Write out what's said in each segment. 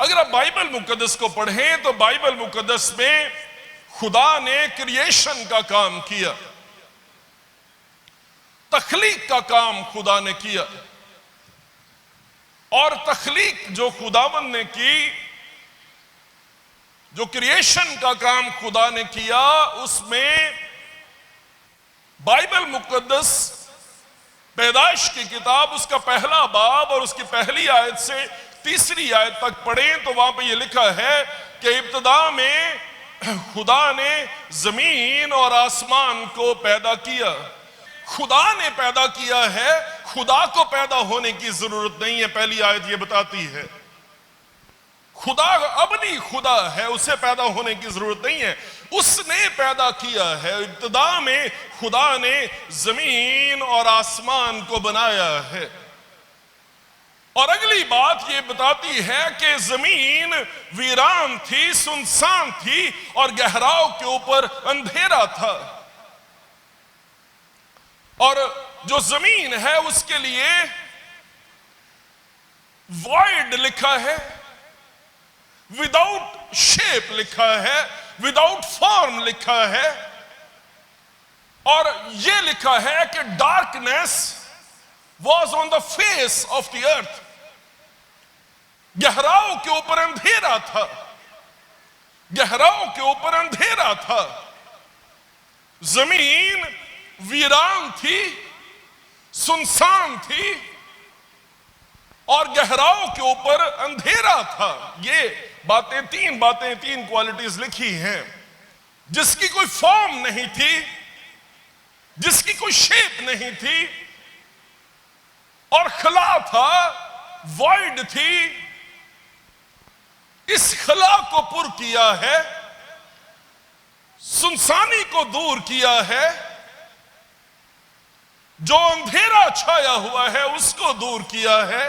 अगर आप बाइबल मुकद्दस को पढ़ें तो बाइबल मुकद्दस में खुदा ने क्रिएशन का काम किया, तख्लीक का काम खुदा ने किया। और तख्लीक जो खुदावंद ने की, जो क्रिएशन का काम खुदा ने किया, उसमें बाइबल मुकद्दस पैदाइश की किताब उसका पहला बाब और उसकी पहली आयत से तीसरी आयत तक पढ़ें तो वहां पे ये लिखा है कि इब्तिदा में खुदा ने जमीन और आसमान को पैदा किया। खुदा ने पैदा किया है, खुदा को पैदा होने की जरूरत नहीं है। पहली आयत ये बताती है खुदा अपनी खुदा है, उसे पैदा होने की जरूरत नहीं है, उसने पैदा किया है। इब्तिदा में खुदा ने जमीन और आसमान को बनाया है। और अगली बात ये बताती है कि जमीन वीरान थी, सुनसान थी और गहराव के ऊपर अंधेरा था। और जो जमीन है उसके लिए वॉइड लिखा है, विदाउट शेप लिखा है, विदाउट फॉर्म लिखा है। और यह लिखा है कि darkness was on the face of the earth. गहराव के ऊपर अंधेरा था, गहराव के ऊपर अंधेरा था। जमीन वीरान थी, सुनसान थी और गहराव के ऊपर अंधेरा था। ये बातें, तीन क्वालिटीज लिखी हैं। जिसकी कोई फॉर्म नहीं थी, जिसकी कोई शेप नहीं थी और खला था, वॉइड थी। इस खला को पुर किया है, सुनसानी को दूर किया है, जो अंधेरा छाया हुआ है उसको दूर किया है।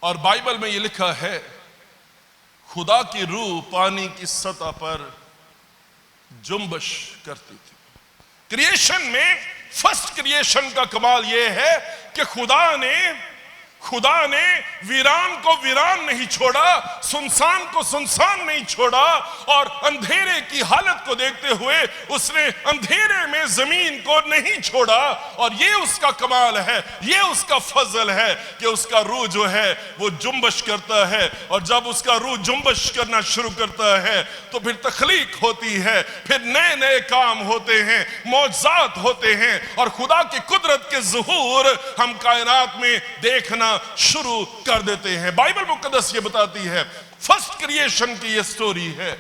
और बाइबल में यह लिखा है खुदा की रूह पानी की सतह पर जुम्बश करती थी। क्रिएशन में फर्स्ट क्रिएशन का कमाल यह है कि खुदा ने वीरान को वीरान नहीं छोड़ा, सुनसान को सुनसान नहीं छोड़ा। और अंधेरे की हालत को देखते हुए उसने अंधेरे में जमीन को नहीं छोड़ा। और ये उसका कमाल है, ये उसका फजल है कि उसका रूह जो है वो जुम्बश करता है। और जब उसका रूह जुम्बश करना शुरू करता है तो फिर तख्लीक होती है, फिर नए नए काम होते हैं, मौजज़ात होते हैं और खुदा की कुदरत के ज़ुहूर हम कायनात में देखना शुरू कर देते हैं। बाइबल मुकद्दस ये बताती है फर्स्ट क्रिएशन की ये स्टोरी है।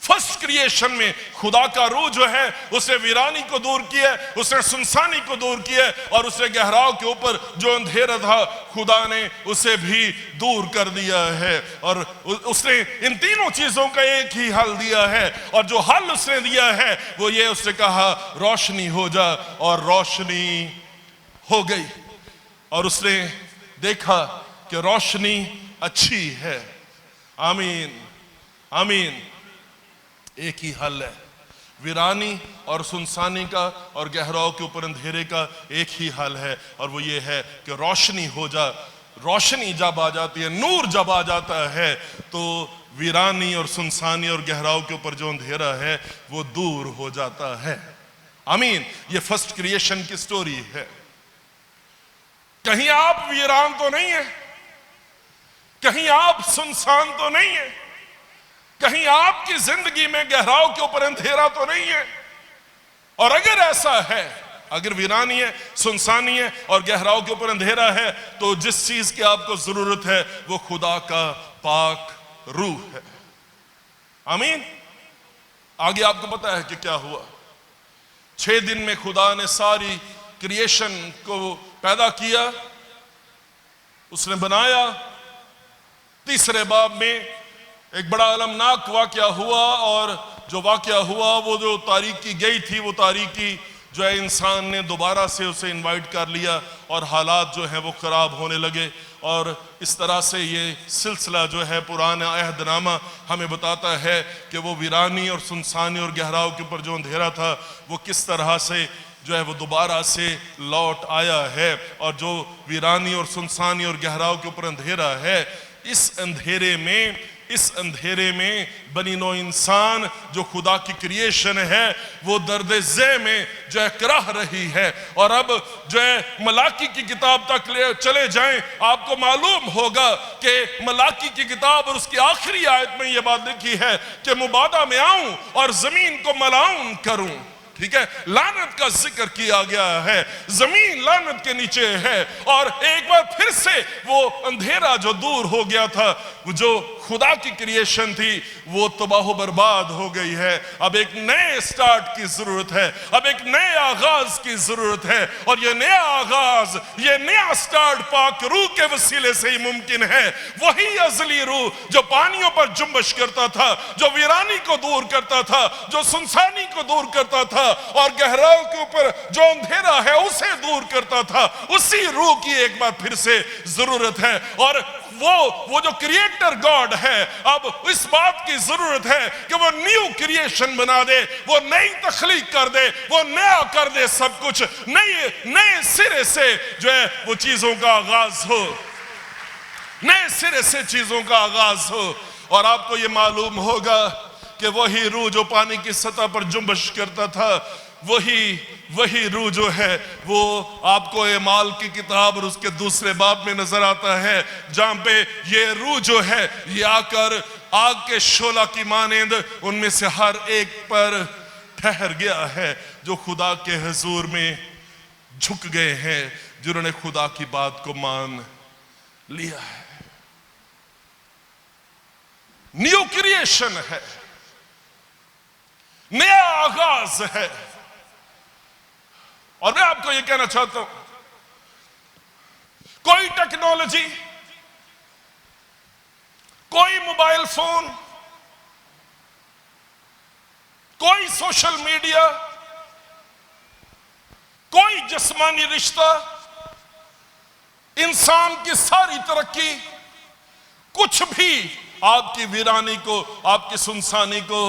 फर्स्ट क्रिएशन में खुदा का रूह जो है उसने वीरानी को दूर किया, उसने सुनसानी को दूर किया और उसने गहराव के ऊपर जो अंधेरा था खुदा ने उसे भी दूर कर दिया है। और उसने इन तीनों चीजों का एक ही हल दिया है। और जो हल उसने दिया है वो ये, उसने कहा रोशनी हो जा और रोशनी हो गई। और उसने देखा कि रोशनी अच्छी है। आमीन आमीन। एक ही हल है, वीरानी और सुनसानी का और गहराव के ऊपर अंधेरे का एक ही हल है और वो ये है कि रोशनी हो जा। रोशनी जब आ जाती है, नूर जब आ जाता है तो वीरानी और सुनसानी और गहराव के ऊपर जो अंधेरा है वो दूर हो जाता है। आमीन। ये फर्स्ट क्रिएशन की स्टोरी है। कहीं आप वीरान तो नहीं है, कहीं आप सुनसान तो नहीं है, कहीं आपकी जिंदगी में गहराव के ऊपर अंधेरा तो नहीं है। और अगर ऐसा है, अगर वीरानी है, सुनसानी है और गहराव के ऊपर अंधेरा है तो जिस चीज की आपको जरूरत है वो खुदा का पाक रूह है। आमीन। आगे आपको पता है कि क्या हुआ। 6 दिन में खुदा ने सारी क्रिएशन को पैदा किया, उसने बनाया। तीसरे बाब में एक बड़ा अलमनाक वाकया हुआ और जो वाकया हुआ वो जो तारीकी गई थी वो तारीकी जो है इंसान ने दोबारा से उसे इनवाइट कर लिया और हालात जो है वो खराब होने लगे। और इस तरह से ये सिलसिला जो है पुराना अहदनामा हमें बताता है कि वो वीरानी और सुनसानी और गहराव के ऊपर जो अंधेरा था वो किस तरह से जो है वो दोबारा से लौट आया है, और जो वीरानी और सुनसानी और गहराव के ऊपर अंधेरा है, इस अंधेरे में बनी नौ इंसान जो खुदा की क्रिएशन है वो दर्द ज़े में जो है कराह रही है। और अब जो है मलाकी की किताब तक ले चले जाएं, आपको मालूम होगा कि मलाकी की किताब और उसकी आखिरी आयत में ये बात लिखी है कि मुबादा में आऊं और जमीन को मलाउन करूं। ठीक है, लानत का जिक्र किया गया है, जमीन लानत के नीचे है, और एक बार फिर से वो अंधेरा जो दूर हो गया था, जो खुदा की क्रिएशन थी, वो तबाह बर्बाद हो गई है। अब एक नए स्टार्ट की जरूरत है, अब एक नए आगाज की जरूरत है, और ये नया आगाज, ये नया स्टार्ट पाक रूह के वसीले से ही मुमकिन है। वही अजली रूह जो पानियों पर जुम्बश करता था, जो वीरानी को दूर करता था, जो सुनसानी को दूर करता था, और गहराव के ऊपर जो अंधेरा है उसे दूर करता था, उसी रूह की एक बार फिर से जरूरत है। और वो जो क्रिएटर गॉड है, अब इस बात की जरूरत है कि वो न्यू क्रिएशन बना दे, वो नई तख्लीक कर दे, वो नया कर दे, सब कुछ नए सिरे से जो है वो चीजों का आगाज हो, नए सिरे से चीजों का आगाज हो। और आपको ये मालूम होगा कि वही रूह जो पानी की सतह पर जुम्बश करता था, वही रूह जो है वो आपको एमाल की किताब और उसके दूसरे बाब में नजर आता है, जहां पे ये रूह जो है ये आकर आग के शोला की मानेंद उनमें से हर एक पर ठहर गया है, जो खुदा के हुजूर में झुक गए हैं, जिन्होंने खुदा की बात को मान लिया है। न्यू क्रिएशन है, नया आगाज है। और मैं आपको यह कहना चाहता हूं, कोई टेक्नोलॉजी, कोई मोबाइल फोन, कोई सोशल मीडिया, कोई जिस्मानी रिश्ता, इंसान की सारी तरक्की, कुछ भी आपकी वीरानी को, आपकी सुनसानी को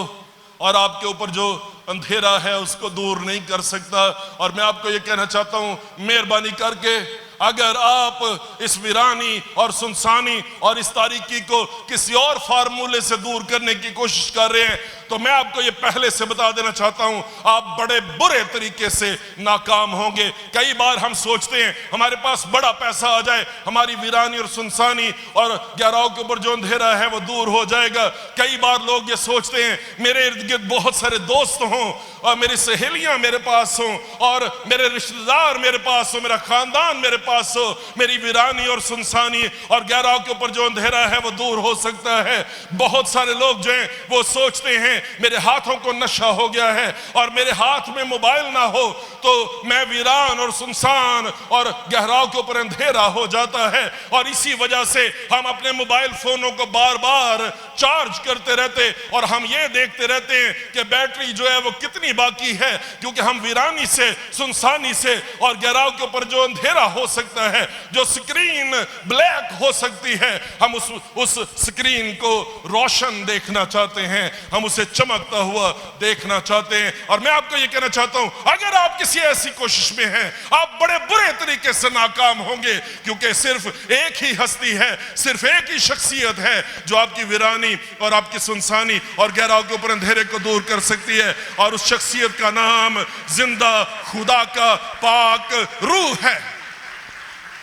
और आपके ऊपर जो अंधेरा है उसको दूर नहीं कर सकता। और मैं आपको यह कहना चाहता हूं, मेहरबानी करके अगर आप इस वीरानी और सुनसानी और इस तारीकी को किसी और फार्मूले से दूर करने की कोशिश कर रहे हैं, तो मैं आपको ये पहले से बता देना चाहता हूं, आप बड़े बुरे तरीके से नाकाम होंगे। कई बार हम सोचते हैं हमारे पास बड़ा पैसा आ जाए, हमारी वीरानी और सुनसानी और गहराव के ऊपर जो अंधेरा है वो दूर हो जाएगा। कई बार लोग ये सोचते हैं मेरे इर्द गिर्द बहुत सारे दोस्त हों, और मेरी सहेलियां मेरे पास हों, और मेरे रिश्तेदार मेरे पास हो, मेरा खानदान मेरे पास हो, मेरी वीरानी और सुनसानी और गहराव के ऊपर जो अंधेरा है वो दूर हो सकता है। बहुत सारे लोग जो हैं वो सोचते हैं मेरे हाथों को नशा हो गया है और मेरे हाथ में मोबाइल ना हो तो मैं वीरान और सुनसान और गहराव के ऊपर अंधेरा हो जाता है। और इसी वजह से हम अपने मोबाइल फोनों को बार बार चार्ज करते रहते और हम ये देखते रहते हैं कि बैटरी जो है वो कितनी बाकी है, क्योंकि हम वीरानी से, सुनसानी से और गहराव के ऊपर जो अंधेरा हो सकता है, जो स्क्रीन ब्लैक हो सकती है, हम उस स्क्रीन को रोशन देखना चाहते हैं, हम उसे चमकता हुआ देखना चाहते हैं। और मैं आपको यह कहना चाहता हूं, अगर आप किसी ऐसी कोशिश में हैं, आप बड़े बुरे तरीके से नाकाम होंगे, क्योंकि सिर्फ एक ही हस्ती है, सिर्फ एक ही शख्सियत है जो आपकी वीरानी और आपकी सुनसानी और गहराव के ऊपर अंधेरे को दूर कर सकती है, और उस शख्सियत का नाम जिंदा खुदा का पाक रूह है।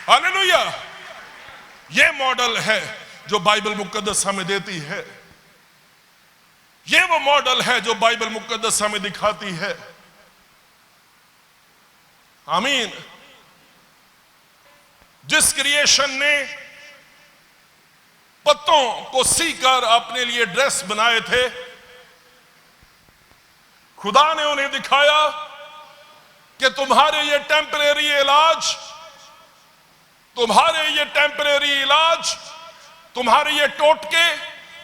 हालेलुया। यह मॉडल है जो बाइबल मुकद्दस हमें देती है, यह वो मॉडल है जो बाइबल मुकद्दस हमें दिखाती है। आमीन। जिस क्रिएशन ने पत्तों को सीकर अपने लिए ड्रेस बनाए थे, खुदा ने उन्हें दिखाया कि तुम्हारे ये टेम्परेरी इलाज, तुम्हारे ये टेम्परेरी इलाज, तुम्हारे ये टोटके,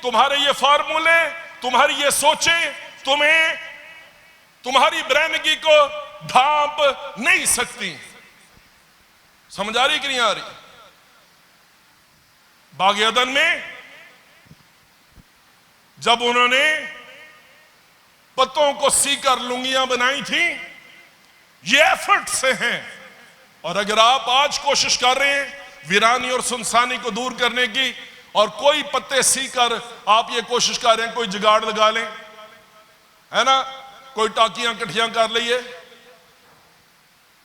तुम्हारे ये फार्मूले, तुम्हारी ये सोचें तुम्हें तुम्हारी ब्रह्मगी को ढांप नहीं सकती। समझ आ रही कि नहीं आ रही? बाग अदन में जब उन्होंने पत्तों को सीकर लुंगियां बनाई थी, ये एफर्ट से हैं। और अगर आप आज कोशिश कर रहे हैं वीरानी और सुनसानी को दूर करने की, और कोई पत्ते सीकर आप ये कोशिश कर रहे हैं कोई जुगाड़ लगा लें, है ना, कोई टाकियां इकट्ठियां कर लिए,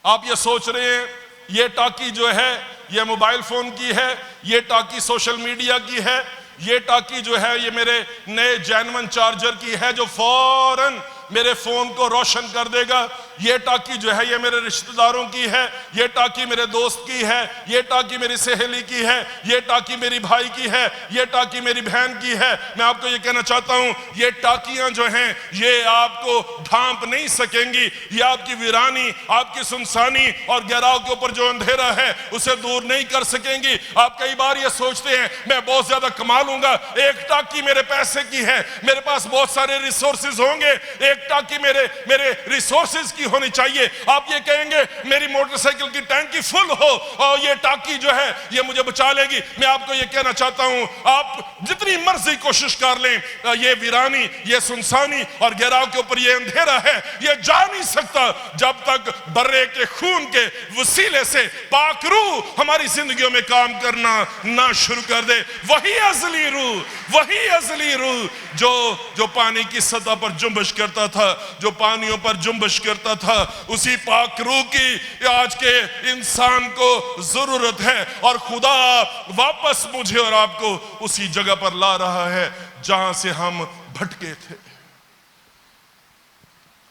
आप ये सोच रहे हैं ये टाकी जो है ये मोबाइल फोन की है, ये टाकी सोशल मीडिया की है, ये टाकी जो है ये मेरे नए जेन्युइन चार्जर की है जो फौरन मेरे फोन को रोशन कर देगा, ये टाकी जो है ये मेरे रिश्तेदारों की है, ये टाकी मेरे दोस्त की है, ये टाकी मेरी सहेली की है, ये टाकी मेरी भाई की है, ये टाकी मेरी बहन की है। मैं आपको ये कहना चाहता हूं ये टाकियां जो हैं ये आपको ढांप नहीं सकेंगी, ये आपकी वीरानी, आपकी सुनसानी और गहराव के ऊपर जो अंधेरा है उसे दूर नहीं कर सकेंगी। आप कई बार ये सोचते हैं मैं बहुत ज्यादा कमा लूंगा, एक टाकी मेरे पैसे की है, मेरे पास बहुत सारे रिसोर्सेज होंगे, एक टाकी मेरे रिसोर्सेज की होनी चाहिए। आप ये कहेंगे मेरी मोटरसाइकिल की टैंकी फुल हो और ये टाकी जो है ये मुझे बचा लेगी। मैं आपको ये कहना चाहता हूं आप जितनी मर्जी कोशिश कर लें, ये वीरानी, ये सुनसानी और गहराव के ऊपर ये अंधेरा है ये जा नहीं सकता जब तक बर्रे के खून के वसीले से पाक रूह हमारी जिंदगियों में काम करना ना शुरू कर दे। वही असली रूह, वही असली रूह जो पानी की सतह पर जुम्बश करता था, जो पानियों पर जुम्बश करता था, उसी पाक रूह की आज के इंसान को जरूरत है। और खुदा वापस मुझे और आपको उसी जगह पर ला रहा है जहां से हम भटके थे।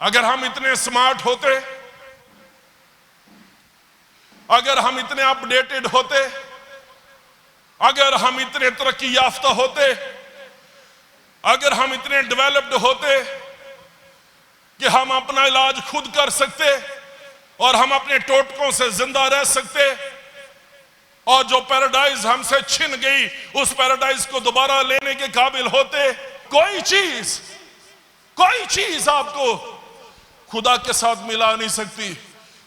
अगर हम इतने स्मार्ट होते, अगर हम इतने अपडेटेड होते, अगर हम इतने तरक्की याफ्ता होते, अगर हम इतने डेवलप्ड होते कि हम अपना इलाज खुद कर सकते और हम अपने टोटकों से जिंदा रह सकते, और जो पैराडाइज हमसे छिन गई उस पैराडाइज को दोबारा लेने के काबिल होते, कोई चीज आपको खुदा के साथ मिला नहीं सकती।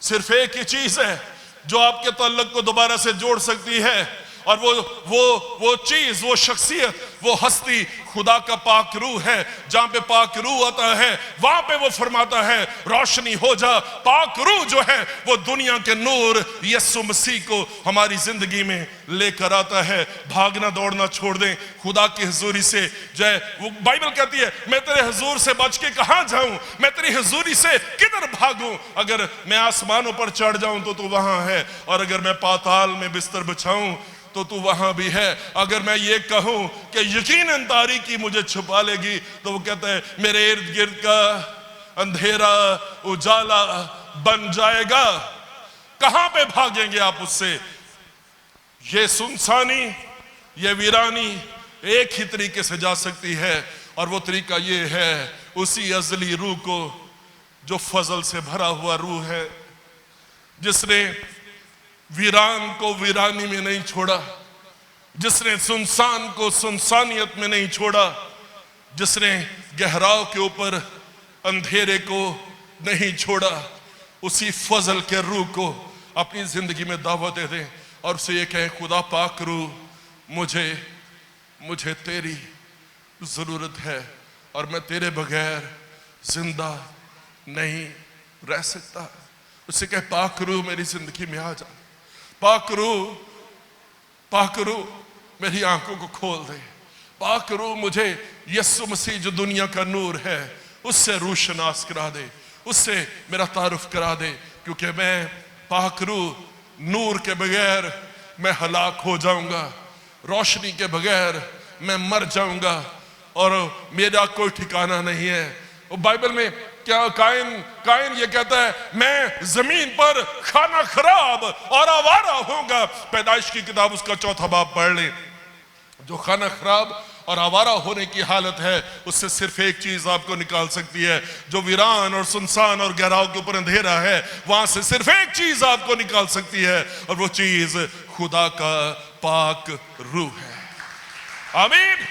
सिर्फ एक ही चीज है जो आपके तल्लुक को दोबारा से जोड़ सकती है, और वो चीज, वो शख्सियत, वो हस्ती खुदा का पाक रूह है। जहां पे पाक रूह आता है वहां पे वो फरमाता है रोशनी हो जा। पाक रूह जो है वो दुनिया के नूर यीशु मसीह को हमारी जिंदगी में लेकर आता है। भागना दौड़ना छोड़ दें खुदा की हुजूरी से। जय, वो बाइबल कहती है मैं तेरे हुजूर से बच के कहां जाऊं, मैं तेरी हुजूरी से किधर भागूं। अगर मैं आसमानों पर चढ़ जाऊं तो तू वहां है, और अगर मैं पाताल में बिस्तर बिछाऊं तो तू वहां भी है। अगर मैं ये कहूं कि यकीनन तारीकी मुझे छुपा लेगी, तो वो कहता है मेरे इर्द गिर्द का अंधेरा उजाला बन जाएगा। कहां पे भागेंगे आप उससे? ये सुनसानी, ये वीरानी एक ही तरीके से जा सकती है, और वो तरीका ये है उसी अजली रूह को जो फजल से भरा हुआ रूह है, जिसने वीरान को वीरानी में नहीं छोड़ा, जिसने सुनसान को सुनसानियत में नहीं छोड़ा, जिसने गहराव के ऊपर अंधेरे को नहीं छोड़ा, उसी फजल के रूह को अपनी जिंदगी में दावत दे दें और उसे ये कहें खुदा पाक रूह मुझे तेरी जरूरत है और मैं तेरे बगैर जिंदा नहीं रह सकता। उसे कहे पाक रूह मेरी जिंदगी में आ जा, पाक रूह मेरी आंखों को खोल दे, पाक रूह मुझे यीशु मसीह जो दुनिया का नूर है उससे रोशनास करा दे, उससे मेरा तारुफ करा दे, क्योंकि मैं पाक रूह नूर के बगैर मैं हलाक हो जाऊंगा, रोशनी के बगैर मैं मर जाऊंगा और मेरा कोई ठिकाना नहीं है। और बाइबल में क्या काइन ये कहता है मैं जमीन पर खाना खराब और आवारा होऊंगा। पैदाइश की किताब उसका 4था बाब पढ़ ले। जो खाना खराब और आवारा होने की हालत है उससे सिर्फ एक चीज आपको निकाल सकती है, जो वीरान और सुनसान और गहराव के ऊपर अंधेरा है वहां से सिर्फ एक चीज आपको निकाल सकती है, और वो चीज खुदा का पाक रूह है। आमीन।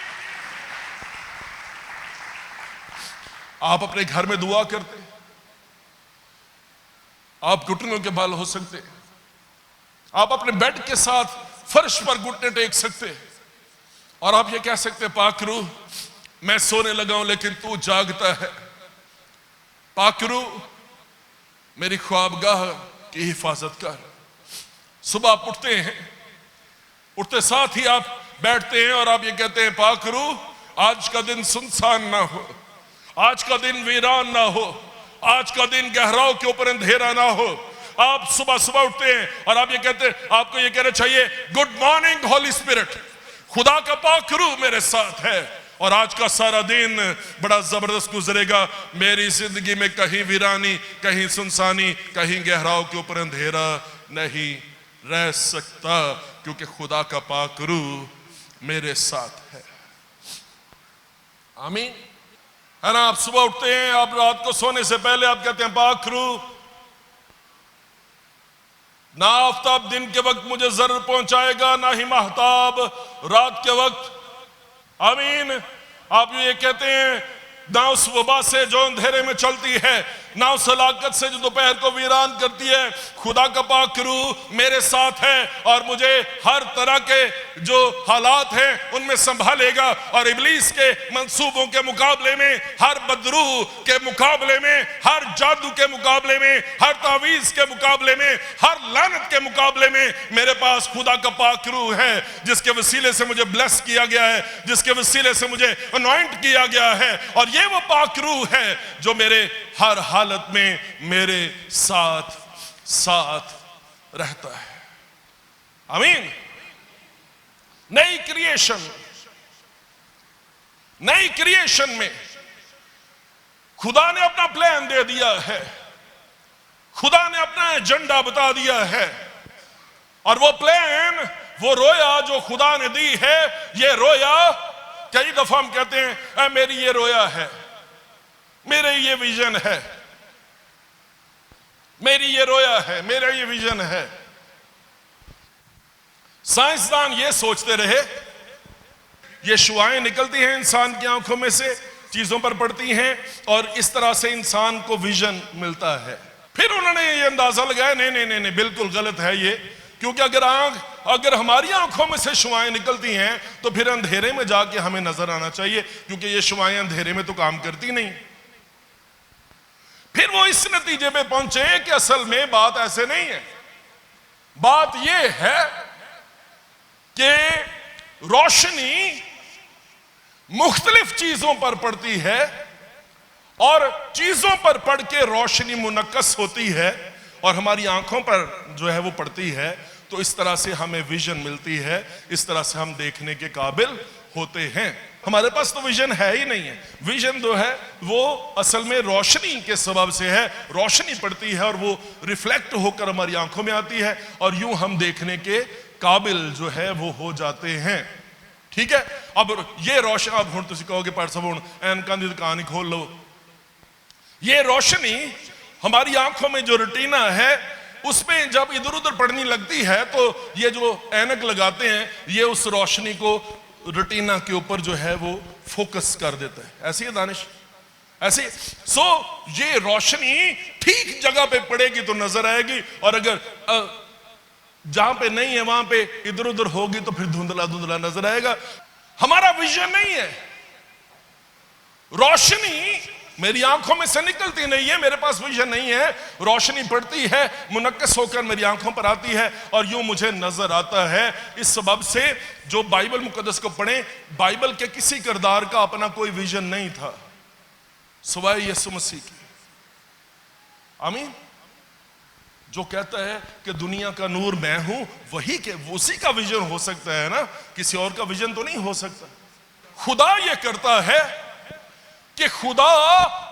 आप अपने घर में दुआ करते, आप घुटनों के बल हो सकते, आप अपने बेड के साथ फर्श पर घुटने टेक सकते और आप ये कह सकते पाक रूह मैं सोने लगा हूं लेकिन तू जागता है, पाक रूह मेरी ख्वाबगाह की हिफाजत कर। सुबह आप उठते हैं, उठते साथ ही आप बैठते हैं और आप ये कहते हैं, पाक रूह आज का दिन सुनसान ना हो, आज का दिन वीरान ना हो, आज का दिन गहराओं के ऊपर अंधेरा ना हो। आप सुबह सुबह उठते हैं और आप ये कहते हैं, आपको ये कहना चाहिए, गुड मॉर्निंग होली स्पिरिट, खुदा का पाक रूह मेरे साथ है और आज का सारा दिन बड़ा जबरदस्त गुजरेगा। मेरी जिंदगी में कहीं वीरानी, कहीं सुनसानी, कहीं गहराओं के ऊपर अंधेरा नहीं रह सकता, क्योंकि खुदा का पाक रूह मेरे साथ है। आमीन, है ना। आप सुबह उठते हैं, आप रात को सोने से पहले आप कहते हैं, पाक रूह ना आफताब दिन के वक्त मुझे जरूर पहुंचाएगा, ना ही महताब रात के वक्त। आमीन। आप ये कहते हैं, ना उस वबा से जो अंधेरे में चलती है, ना उस हलाकत से जो दोपहर को वीरान करती है, खुदा का पाक रूह मेरे साथ है और मुझे हर तरह के जो हालात हैं उनमें संभालेगा। और इब्लीस के मंसूबों के मुकाबले में, हर बदरूह के मुकाबले में, हर जादू के मुकाबले में, हर तावीज के मुकाबले में, हर लानत के मुकाबले में मेरे पास खुदा का पाक रूह है, जिसके वसीले से मुझे ब्लेस किया गया है, जिसके वसीले से मुझे अनॉइंट किया गया है। और ये वो पाक रूह है जो मेरे हर हालत में मेरे साथ साथ रहता है। आमीन। नई क्रिएशन में खुदा ने अपना प्लान दे दिया है, खुदा ने अपना एजेंडा बता दिया है। और वो प्लान, वो रोया जो खुदा ने दी है, ये रोया कई दफा हम कहते हैं, मेरी ये रोया है, मेरे ये विजन है, मेरी ये रोया है, मेरा ये विजन है। साइंसदान ये सोचते रहे, ये शुआएं निकलती हैं इंसान की आंखों में से, चीजों पर पड़ती हैं और इस तरह से इंसान को विजन मिलता है। फिर उन्होंने ये अंदाजा लगाया, नहीं नहीं नहीं नहीं, बिल्कुल गलत है ये, क्योंकि अगर हमारी आंखों में से शुआएं निकलती हैं तो फिर अंधेरे में जाके हमें नजर आना चाहिए, क्योंकि ये शुआएं अंधेरे में तो काम करती नहीं। फिर वो इस नतीजे पे पहुंचे कि असल में बात ऐसे नहीं है। बात ये है कि रोशनी मुख्तलिफ चीजों पर पड़ती है और चीजों पर पड़ के रोशनी मुनक्कस होती है और हमारी आंखों पर जो है वो पड़ती है, तो इस तरह से हमें विजन मिलती है, इस तरह से हम देखने के काबिल होते हैं। हमारे पास तो विजन है ही नहीं है। विजन जो है वो असल में रोशनी के सबब से है, रोशनी पड़ती है और वो रिफ्लेक्ट होकर हमारी आंखों में आती है और यूं हम देखने के काबिल जो है वो हो जाते हैं। ठीक है। अब ये रोशनी, अब हुण तुसीं कहोगे पर सब हुण ऐनकां दी दुकान ही खोल लो। ये रोशनी हमारी आंखों में जो रेटिना है उसमें जब इधर उधर पड़ने लगती है तो ये जो ऐनक लगाते हैं ये उस रोशनी को रेटिना के ऊपर जो है वो फोकस कर देता है। ऐसी है दानिश, ऐसी। सो ये रोशनी ठीक जगह पे पड़ेगी तो नजर आएगी, और अगर जहां पे नहीं है वहां पे इधर उधर होगी तो फिर धुंधला धुंधला नजर आएगा। हमारा विजन नहीं है। रोशनी मेरी आंखों में से निकलती नहीं है, मेरे पास विजन नहीं है। रोशनी पड़ती है, मुनक्कस होकर मेरी आंखों पर आती है और यूं मुझे नजर आता है। इस सबब से जो बाइबल मुकद्दस को पढ़े, बाइबल के किसी किरदार का अपना कोई विजन नहीं था सिवाय यीशु मसीह की। आमीन। जो कहता है कि दुनिया का नूर मैं हूं, वही के उसी का विजन हो सकता है ना, किसी और का विजन तो नहीं हो सकता। खुदा ये करता है कि खुदा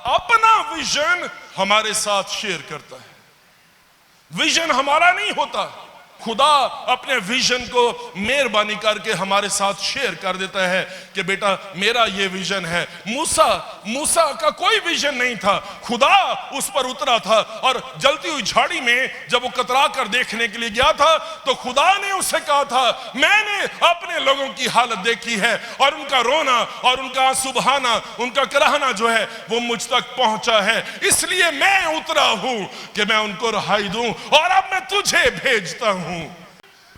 अपना विजन हमारे साथ शेयर करता है। विजन हमारा नहीं होता, खुदा अपने विजन को मेहरबानी करके हमारे साथ शेयर कर देता है कि बेटा मेरा ये विजन है। मूसा का कोई विजन नहीं था, खुदा उस पर उतरा था और जलती हुई झाड़ी में जब वो कतरा कर देखने के लिए गया था तो खुदा ने उसे कहा था, मैंने अपने लोगों की हालत देखी है और उनका रोना और उनका आंसू बहाना, उनका कराहना जो है वो मुझ तक पहुंचा है, इसलिए मैं उतरा हूं कि मैं उनको रिहाई दूं और अब मैं तुझे भेजता हूं।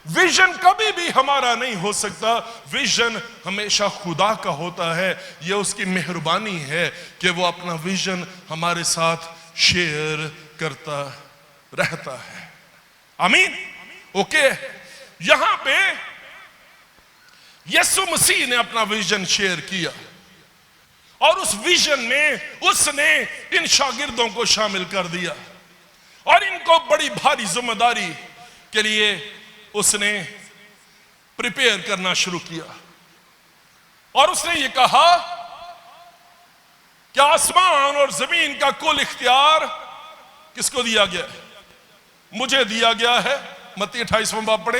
विजन कभी भी हमारा नहीं हो सकता, विजन हमेशा खुदा का होता है। यह उसकी मेहरबानी है कि वो अपना विजन हमारे साथ शेयर करता रहता है। आमीन। ओके, यहां पे यीशु मसीह ने अपना विजन शेयर किया और उस विजन में उसने इन शागिर्दों को शामिल कर दिया और इनको बड़ी भारी जिम्मेदारी के लिए उसने प्रिपेयर करना शुरू किया। और उसने ये कहा कि आसमान और जमीन का कुल इख्तियार किसको दिया गया है? मुझे दिया गया है। मत्ती 28वां बाब पढ़े।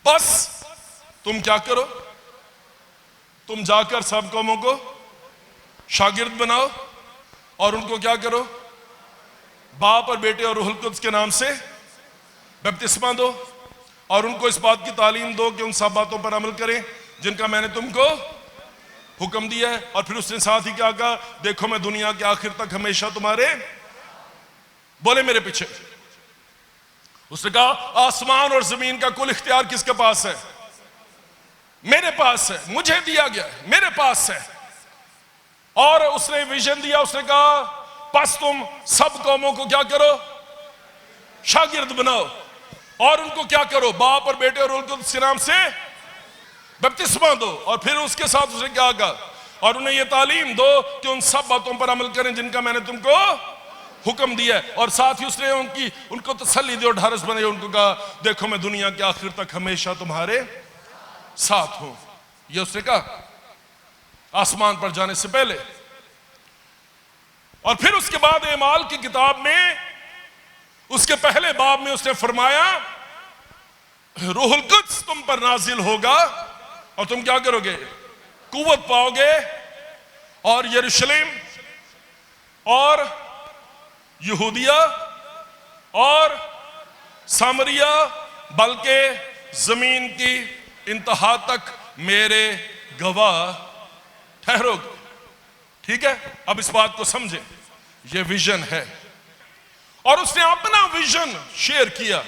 बस तुम क्या करो, तुम जाकर सब कौमों को शागिर्द बनाओ और उनको क्या करो, बाप और बेटे और रूहुल कुद्स के नाम से बपतिस्मा दो और उनको इस बात की तालीम दो कि उन सब बातों पर अमल करें जिनका मैंने तुमको हुक्म दिया है। और फिर उसने साथ ही क्या कहा, देखो मैं दुनिया के आखिर तक हमेशा तुम्हारे, बोले मेरे पीछे। उसने कहा आसमान और जमीन का कुल इख्तियार किसके पास है? मेरे पास है, मुझे दिया गया है, मेरे पास है। और उसने विजन दिया, उसने कहा बस तुम सब कौमों को क्या करो, शागिर्द बनाओ और उनको क्या करो, बाप और बेटे और उनके नाम से बपतिस्मा दो। और फिर उसके साथ उसने क्या कहा, और उन्हें यह तालीम दो कि उन सब बातों पर अमल करें जिनका मैंने तुमको हुक्म दिया है। और साथ ही उसने उनको तसल्ली दी और ढारस बनाई, उनको कहा देखो मैं दुनिया के आखिर तक हमेशा तुम्हारे साथ हूं। यह उसने कहा आसमान पर जाने से पहले। और फिर उसके बाद एमाल की किताब में उसके पहले बाब में उसने फरमाया रूहुल कुद्स तुम पर नाजिल होगा और तुम क्या करोगे, कुव्वत पाओगे और यरूशलेम और यहूदिया और सामरिया बल्कि जमीन की इंतहा तक मेरे गवाह ठहरोगे। ठीक है, अब इस बात को समझे, ये विजन है। और उसने अपना विजन शेयर किया,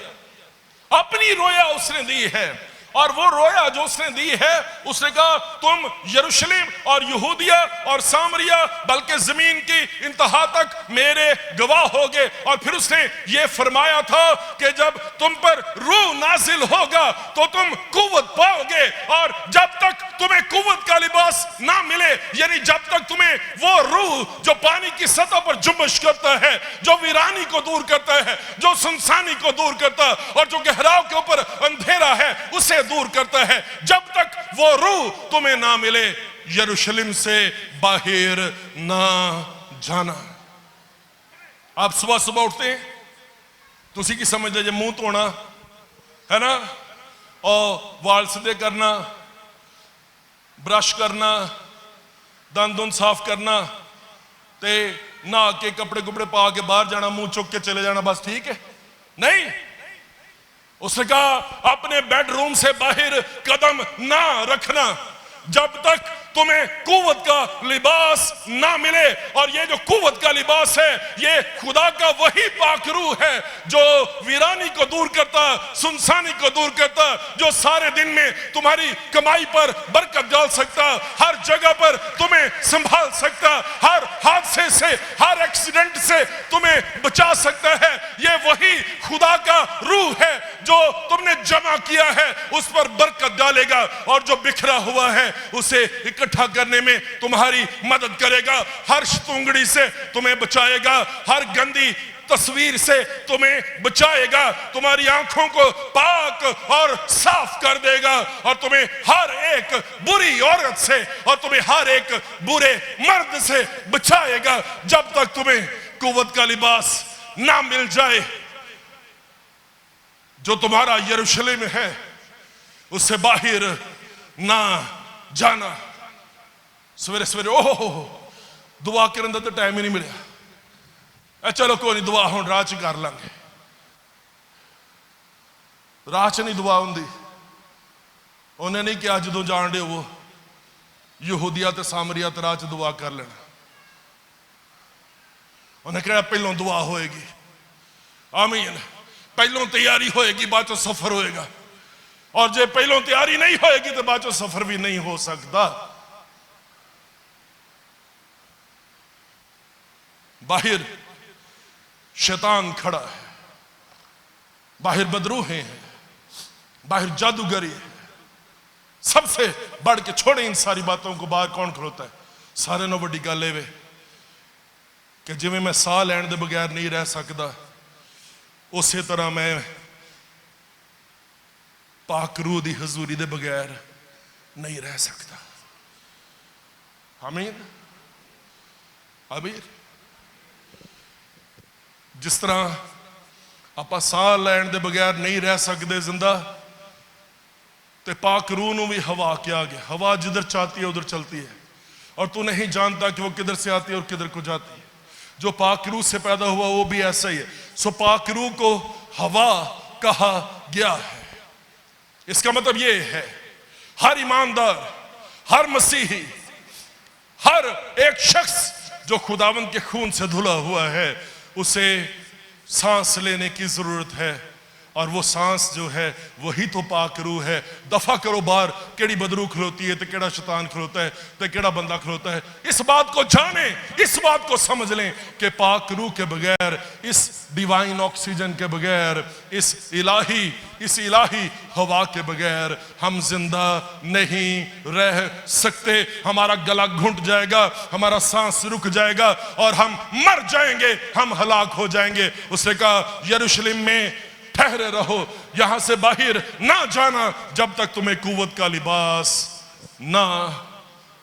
अपनी रोया उसने दी है। और वो रोया जो उसने दी है, उसने कहा तुम यरूशलेम और यहूदिया और सामरिया बल्कि जमीन की इंतहा तक मेरे गवाह होगे। और फिर उसने ये फरमाया था कि जब तुम पर रूह नाजिल होगा तो तुम कुव्वत पाओगे, और जब तक तुम्हें कुव्वत का लिबास ना मिले, यानी जब तक तुम्हें वो रूह जो पानी की सतह पर जुम्बश करता है, जो वीरानी को दूर करता है, जो सुनसानी को दूर करता है और जो गहराव के ऊपर अंधेरा है उसे दूर करता है, जब तक वो रूह तुम्हें ना मिले यरूशलेम से बाहर ना जाना। आप सुबह सुबह उठते हैं तो उसी की समझ लीजिए मुंह धोना है ना, और वाल सीधे करना, ब्रश करना, दंद साफ करना, ते नहा के कपड़े कुपड़े पा के बाहर जाना, मुंह चुक के चले जाना, बस ठीक है? नहीं, उसने कहा अपने बेडरूम से बाहर कदम ना रखना जब तक तुम्हें कुव्वत का लिबास ना मिले। और ये जो कुव्वत का लिबास है, ये खुदा का वही पाकरू है जो वीरानी को दूर करता, सुनसानी को दूर करता, जो सारे दिन में तुम्हारी कमाई पर बरकत डाल सकता, हर जगह पर तुम्हें संभाल सकता, हर हादसे से, हर एक्सीडेंट से तुम्हें बचा सकता है। ये वही खुदा का रूह है जो तुमने जमा किया है, उस पर बरकत डालेगा और जो बिखरा हुआ है उसे इकट्ठा करने में तुम्हारी मदद करेगा, हर तुंगड़ी से तुम्हें बचाएगा, हर गंदी तस्वीर से तुम्हें बचाएगा, तुम्हारी आंखों को पाक और साफ कर देगा, और तुम्हें हर एक बुरी औरत से और तुम्हें हर एक बुरे मर्द से बचाएगा जब तक तुम्हें कुव्वत का लिबास ना मिल जाए। जो तुम्हारा यरूशलेम है उससे बाहर ना जाना। सवेरे सवेरे ओह दुआ करने का तो टाइम ही नहीं मिला, चलो कोई नहीं दुआ हुण राह च कर लांगे, राह च नहीं दुआ होंदी। उन्हें नहीं किया जो जान दे वो यहूदिया ते सामरिया ते राह च दुआ कर लेना, उन्हें कहा पहलों दुआ होएगी, आमीन, पहलों तैयारी होएगी बाद चो सफर होएगा, और जे पहलों तैयारी नहीं होएगी तो बाद चो सफर भी नहीं हो सकता। बाहर शैतान खड़ा है, बाहर बदरूहें हैं, बाहर जादूगरी है। सबसे बढ़ के छोड़े इन सारी बातों को, बाहर कौन खलोता है? सारे नालों वड्डी गल है कि जिवें मैं साह लैण दे बगैर नहीं रह सकता, उसे तरह मैं पाक रूह दी हजूरी दे बगैर नहीं रह सकता। आमीन। आमीन। जिस तरह आपां साह लैण दे बगैर नहीं रह सकते जिंदा, तो पाक रूह नूं भी हवा क्या गया। हवा जिधर चाहती है उधर चलती है, और तू नहीं जानता कि वो किधर से आती है और किधर को जाती है। जो पाक रूह से पैदा हुआ वो भी ऐसा ही है। सो पाक रूह को हवा कहा गया है। इसका मतलब ये है, हर ईमानदार, हर मसीही, हर एक शख्स जो खुदावंद के खून से धुला हुआ है, उसे सांस लेने की जरूरत है। और वो सांस जो है वही तो पाक रूह है। दफा करो बाहर केड़ी बदरू खलोती है, तो केड़ा शैतान खलोता है, तो केड़ा बंदा खलोता है। इस बात को जाने, इस बात को समझ लें कि पाक रूह के बगैर, इस डिवाइन ऑक्सीजन के बगैर, इस इलाही हवा के बगैर हम जिंदा नहीं रह सकते। हमारा गला घुंट जाएगा, हमारा सांस रुक जाएगा और हम मर जाएंगे, हम हलाक हो जाएंगे। उसने कहा यरूशलेम में ठहरे रहो, यहां से बाहर ना जाना जब तक तुम्हें कुव्वत का लिबास ना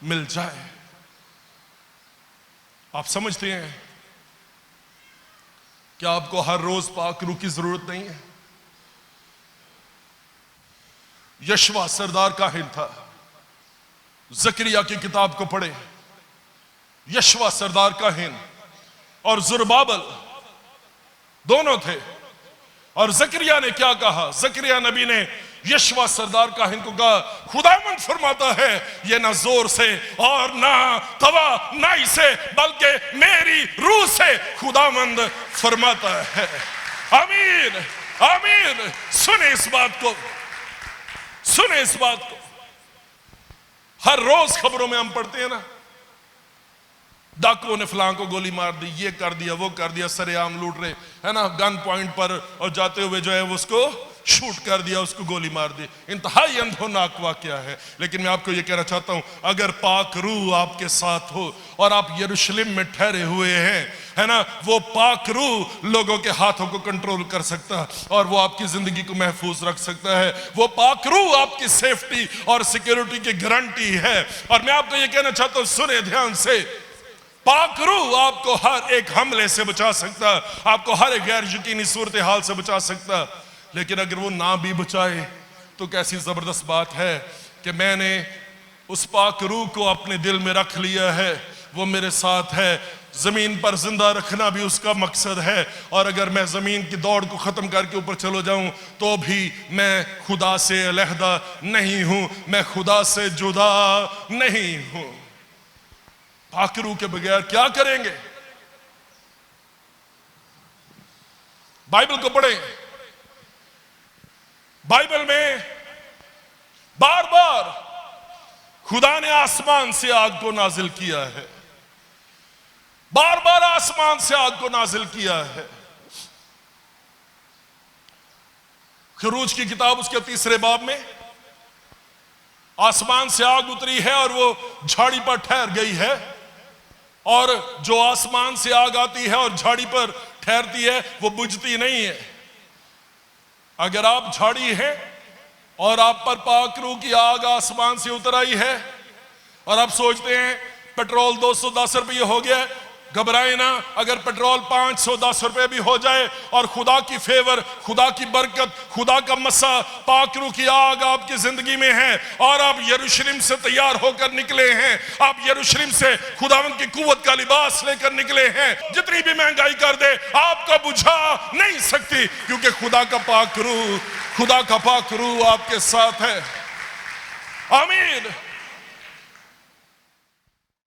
मिल जाए। आप समझते हैं कि आपको हर रोज पाक रूह की जरूरत नहीं है? यशवा सरदार काहिन था, जकरिया की किताब को पढ़े। यशवा सरदार काहिन और ज़ुरबाबेल दोनों थे। और जकरिया ने क्या कहा? जकरिया नबी ने यशवा सरदार काहिन को कहा, खुदावंद फरमाता है, ये ना जोर से और ना तवानाई से, बल्कि मेरी रूह से खुदावंद फरमाता है। आमीन, आमीन। सुने इस बात को, सुने इस बात को। हर रोज खबरों में हम पढ़ते हैं ना, डाकुओं ने फलां को गोली मार दी, ये कर दिया, वो कर दिया, सरेआम लूट रहे है ना, गन पॉइंट पर, और जाते हुए जो है उसको शूट कर दिया, उसको गोली मार दी। इंतहाई अंधोनाक वाकया है। लेकिन मैं आपको ये कहना चाहता हूं, अगर पाक रूह आपके साथ हो और आप यरूशलेम में ठहरे हुए हैं, है ना, वो पाक रूह लोगों के हाथों को कंट्रोल कर सकता है और वो आपकी जिंदगी को महफूज रख सकता है। वो पाक रूह आपकी सेफ्टी और सिक्योरिटी की गारंटी है। और मैं आपको ये कहना चाहता हूं, सुने ध्यान से, पाक रूह आपको हर एक हमले से बचा सकता, आपको हर एक गैर यकीनी सूरत हाल से बचा सकता। लेकिन अगर वो ना भी बचाए तो कैसी जबरदस्त बात है कि मैंने उस पाक रूह को अपने दिल में रख लिया है, वो मेरे साथ है। जमीन पर जिंदा रखना भी उसका मकसद है। और अगर मैं जमीन की दौड़ को खत्म करके ऊपर चलो जाऊं तो भी मैं खुदा से अलहदा नहीं हूं, मैं खुदा से जुदा नहीं हूं। पाक रूह के बगैर क्या करेंगे? बाइबल को पढ़ें। बाइबल में बार बार खुदा ने आसमान से आग को नाजिल किया है, बार बार आसमान से आग को नाजिल किया है। खरूज की किताब उसके 3 बाब में आसमान से आग उतरी है और वो झाड़ी पर ठहर गई है। और जो आसमान से आग आती है और झाड़ी पर ठहरती है वो बुझती नहीं है। अगर आप झाड़ी हैं और आप पर पाक रूह की आग आसमान से उतर आई है और आप सोचते हैं पेट्रोल 210 रुपये हो गया, घबराए ना। अगर पेट्रोल 510 रुपये भी हो जाए और खुदा की फेवर, खुदा की बरकत, खुदा का मसा, पाक रूह की आग आपकी जिंदगी में है और आप यरूशलेम से तैयार होकर निकले हैं, आप यरूशलेम से खुदावंद की कुव्वत का लिबास लेकर निकले हैं, जितनी भी महंगाई कर दे आपका बुझा नहीं सकती, क्योंकि खुदा का पाक रूह आपके साथ है। आमीन।